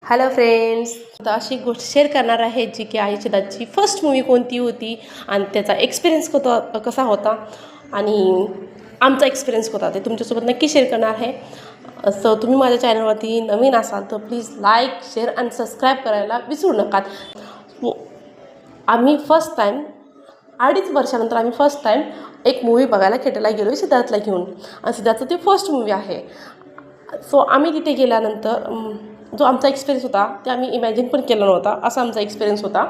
Hello friends, आता अशी गोष्ट शेअर करणार आहे जी की सिद्धार्थची फर्स्ट मूवी कोणती होती आणि त्याचा एक्सपिरियन्स कसा होता आणि आमचा एक्सपिरियन्स होता ते तुमच्यासोबत नक्की शेअर करणार आहे. सो तुम्ही माझ्या चॅनलवरती नवीन असाल तर प्लीज लाईक, शेअर आणि सबस्क्राईब करायला विसरू नका. आम्ही फर्स्ट टाईम 2.5 वर्षानंतर आम्ही फर्स्ट टाईम एक मूवी बघायला थिएटरला गेलो सिद्धार्थला घेऊन, आणि सिद्धार्थचं ते फर्स्ट मूवी आहे. सो आम्ही तिथे गेल्यानंतर जो आमचा एक्सपिरियन्स होता ते आम्ही इमॅजिन पण केला नव्हता, असा आमचा एक्सपिरियन्स होता.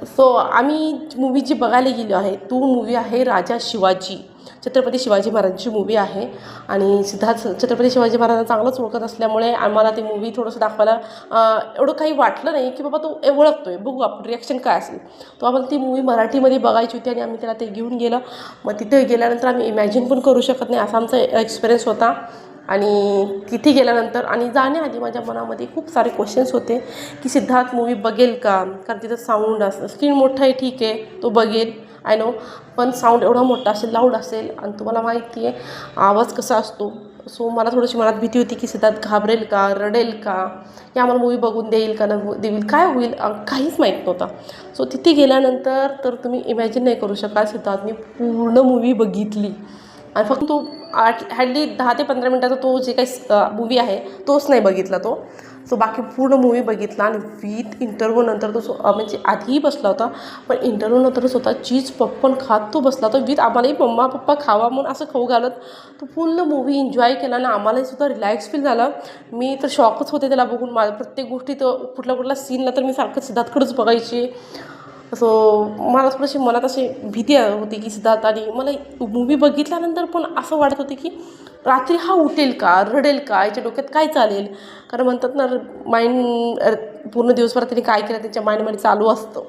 सो आम्ही मूवी जी बघायला गेलो आहे तो मूवी आहे राजा शिवाजी, छत्रपती शिवाजी महाराजांची मूवी आहे. आणि सिद्धार्थ छत्रपती शिवाजी महाराजांना चांगलंच ओळखत असल्यामुळे आम्हाला ती मूवी थोडंसं दाखवायला एवढं काही वाटलं नाही की बाबा तो ओळखतो आहे, बघू आपण रिॲक्शन काय असेल. तो आम्हाला ती मूवी मराठीमध्ये बघायची होती आणि आम्ही त्याला ते घेऊन गेलो. मग तिथे गेल्यानंतर आम्ही इमॅजिन पण करू शकत नाही असा आमचा एक्सपिरियन्स होता. आणि तिथे गेल्यानंतर आणि जाण्याआधी माझ्या मनामध्ये खूप सारे क्वेश्चन्स होते की सिद्धार्थ मूवी बघेल का, कारण तिथं साऊंड असतं, स्क्रीन मोठं आहे ठीक आहे तो बघेल आय नो, पण साऊंड एवढा मोठा असेल, लाऊड असेल आणि तुम्हाला माहिती आहे आवाज कसा असतो. सो मला थोडीशी मनात भीती होती की सिद्धार्थ घाबरेल का, रडेल का, की आम्हाला मूवी बघून देईल का, न देईल, काय होईल काहीच माहीत नव्हता. सो तिथे गेल्यानंतर तर तुम्ही इमॅजिन नाही करू शकाल, सिद्धार्थनी पूर्ण मूवी बघितली आणि फक्त तो हॅडली 10 ते 15 मिनटाचा तो जे काही मूवी आहे तोच नाही बघितला तो. सो बाकी पूर्ण मूवी बघितला आणि विथ इंटरव्ह्यू नंतर तो म्हणजे आधीही बसला होता, पण इंटरव्ह्यू नंतर स्वतः चीज पॉपकॉर्न खात तो बसला होता विथ आम्हालाही मम्मा पप्पा खावा म्हणून असं खाऊ घालत तो पूर्ण मूवी एन्जॉय केला ना. आम्हालाही सुद्धा रिलॅक्स फील झालं. मी तर शॉकच होते त्याला बघून. माझ्या प्रत्येक गोष्टी तर कुठल्या सीनला तर मी सारखं सिद्धार्थकडेच बघायची. सो मला थोडीशी मनात अशी भीती होती की सिद्धार्थ, आणि मला मूवी बघितल्यानंतर पण असं वाटत होते की रात्री हा उठेल का, रडेल का, याच्या डोक्यात काय चालेल, कारण म्हणतात ना माइंड पूर्ण दिवसभरात त्यांनी काय केलं त्याच्या माइंडमध्ये चालू असतं.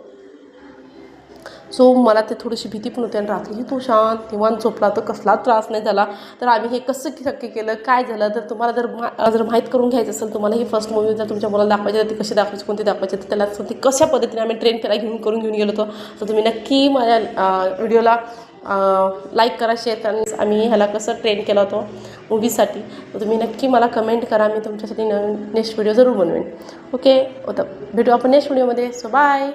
सो मला ते थोडीशी भीती पण होती. आणि रात्रीही तो शांत निवांत झोपला तर कसला त्रास नाही झाला. तर आम्ही हे कसं शक्य केलं, काय झालं, तर तुम्हाला जर माहीत करून घ्यायचं असेल, तुम्हाला ही फर्स्ट मूवी जर तुमच्या मुलाला दाखवायची तर ती कशी दाखवायची, कोणती दाखवायची, तर त्याला ती कशा पद्धतीने आम्ही ट्रेन केला घेऊन गेलो होतो. तर तुम्ही नक्की माझ्या व्हिडिओला लाईक करा, शेअर करा. आम्ही ह्याला कसं ट्रेन केला होतो मूवीसाठी, तर तुम्ही नक्की मला कमेंट करा. मी तुमच्यासाठी नेक्स्ट व्हिडिओ जरूर बनवेन. ओके, भेटू आपण नेक्स्ट व्हिडिओमध्ये. So bye.